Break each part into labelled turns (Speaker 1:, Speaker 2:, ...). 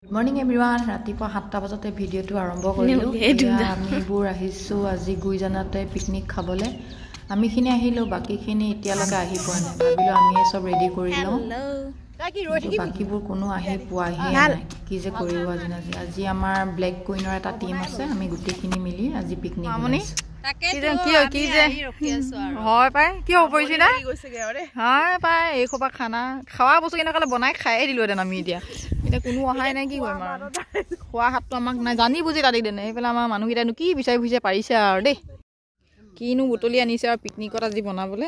Speaker 1: Good morning everyone. Ratipa 7টা বজাতে ভিডিওটো আৰম্ভ কৰিলো। আমিবোৰ আহিছো আজি গুইজানাতে পিকনিক খাবলে। আমিখিনি আহিলো বাকিখিনি এতিয়ালৈকে আহি পোৱা নাই। ভাবিলো আমি সব ৰেডি কৰি লওঁ। বাকিবোৰ কোনো আহি পোৱাহি নাই। কি যে কৰিব আজি আমাৰ ব্লেক কুইনৰ এটা টিম আছে। আমি গুটিখিনি মিলি আজি পিকনিক বনাইছো।
Speaker 2: কি যে হয় পাই কি হবইছি না হয় পাই এই খোপা খানা খাওয়া বস্তু কেনেকালে বনাই খাই দিলো দেন আমি এতিয়া এতিয়া কোনো অহাই নাই কি কৰিম আৰু খোৱা হাতটো আমাক নাই জানি বুজি তাতে দেনে এইফালে আমাৰ মানুহকেইটানো কি বিচাৰি ফুৰিছে পাৰিছে আৰু দেই কিনো বুটলি আনিছে আৰু পিকনিকত আজি বনাবলে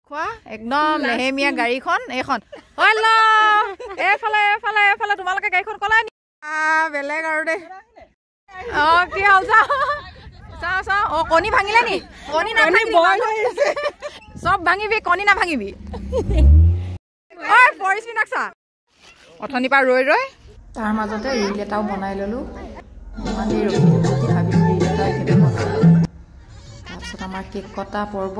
Speaker 2: খোৱা একদম লেহেমীয়া গাড়ীখন এইখন হেল্ল' এইফালে এইফালে এইফালে তোমালোকে গাড়ীখন কলাই বেলেগ আৰু দেই কি হাল চা ও কণী ভাঙিলে নি কণী না সব ভাঙিবি কণী না ভাঙিবি পৰিছ নাকছা অথনি পা ৰৈ ৰৈ
Speaker 1: তাৰ মাজতে ৰিল এটাও বনাই ললো ইমান দেৰি ৰখি ভাবিলো ৰিল এটা একেবাৰে বনাই ললো তাৰপিছত আমাৰ কেক কটা পৰ্ব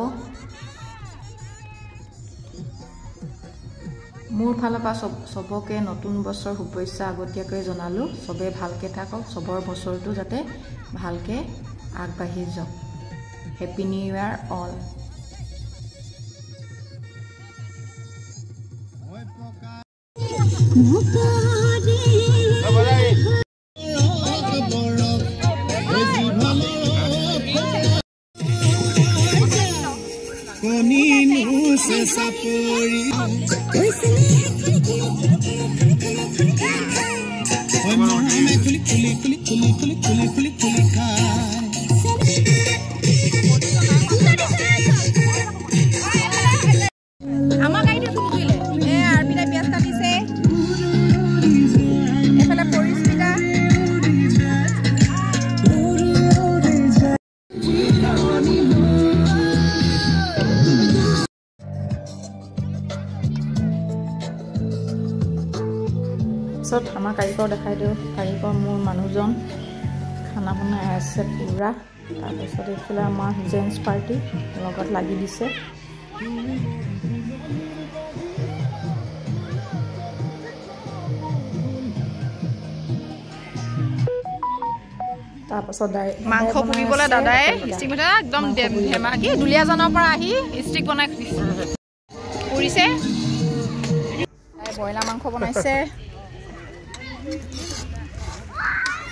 Speaker 1: মোৰ ফালৰ পৰা সবকে নতুন বছৰ শুভেচ্ছা আগতীয়াকৈ জনালো সবে ভালকে থাকক সবৰ বছৰটো যাতে ভালকে আগবাঢ়ি যাওক হেপী নিউ ইয়াৰ অল আমাৰ কাৰিকৰ দেখাই দিওঁ কাৰিকৰ মোৰ মানুহজন খানা বনাই আছে পুৰা তাৰপিছত এইফালে আমাৰ জেন্টছ পাৰ্টি লগত লাগি দিছে তাৰপিছত
Speaker 2: মাংস পুৰিবলৈ দাদাই ষ্টিক বনাই একদম ধেমাকি দুলিয়াজনৰ পৰা আহি ষ্টিক বনাই পুৰিছে ব্ৰইলাৰ মাংস বনাইছে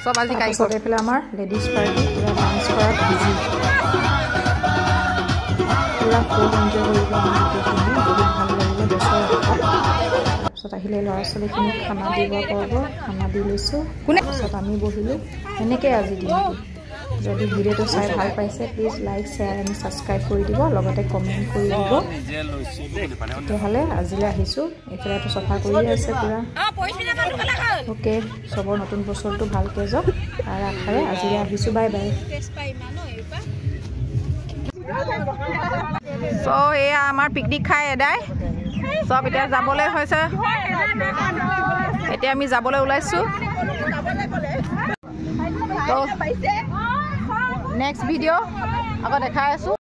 Speaker 2: সব আজি কাই
Speaker 1: কৰে ফেলে আমাৰ লেডিজ পাৰ্টি পুৰা ডান্স কৰা বিজি পুৰা ফুল এনজয় কৰিব আমি বহুত ভাল লাগিলে বছৰ তাৰপিছত আহিলে ল'ৰা ছোৱালীখিনি খানা দিব পাৰিব খানা দি লৈছোঁ তাৰপিছত আমি বহিলোঁ এনেকৈ আজি দিম যদি ভিডিঅ'টো চাই ভাল পাইছে please like share and subscribe কৰি দিব লগতে কমেণ্ট কৰি দিব তেতিয়াহ'লে আজিলৈ আহিছোঁ এইফালেতো চফা কৰি আছে পুৰা অ'কে চবৰ নতুন বছৰটো ভালকৈ যাওক আৰু আশাৰে আজিলৈ আহিছোঁ বাই বাই
Speaker 2: চ' এয়া আমাৰ পিকনিক খাই এদাই চব এতিয়া যাবলৈ হৈছে এতিয়া আমি যাবলৈ ওলাইছোঁ নেক্সট ভিডিঅ' আকৌ দেখাই আছোঁ